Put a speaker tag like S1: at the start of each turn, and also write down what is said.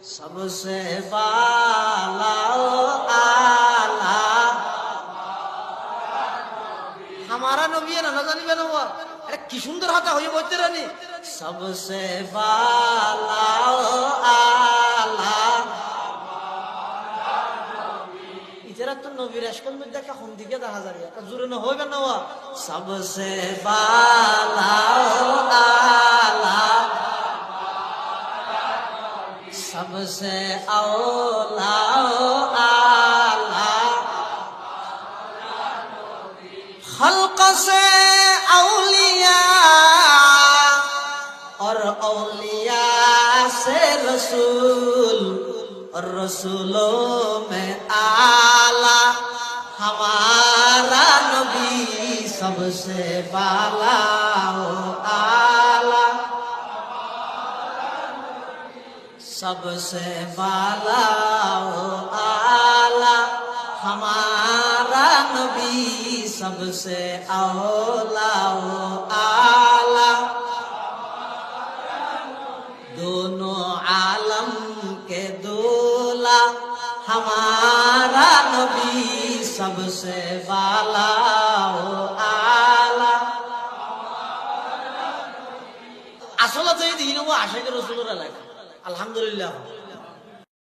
S1: सबसे बाला आला हमारा नबी है ना जानिबे ना अरे की सुंदर हाता হয়ে বলতে রানি सबसे बाला आला इधर तो नबीर আশকাল মধ্যে দেখা কোন দিকে দেখা যায় একটা জোরে না হবে না सबसे बाला आला सबसे औला आला खल्क से औलिया और औलिया से रसूल और रसूलों में आला हमारा नबी सबसे बाला आला सबसे बाला आला हमारा नबी सबसे औला आला दोनों आलम के दूल्हा हमारा नबी सबसे बाला आला আসলে তো এই দিন ও আশাকে রসুলের এলাকা আলহামদুলিল্লাহ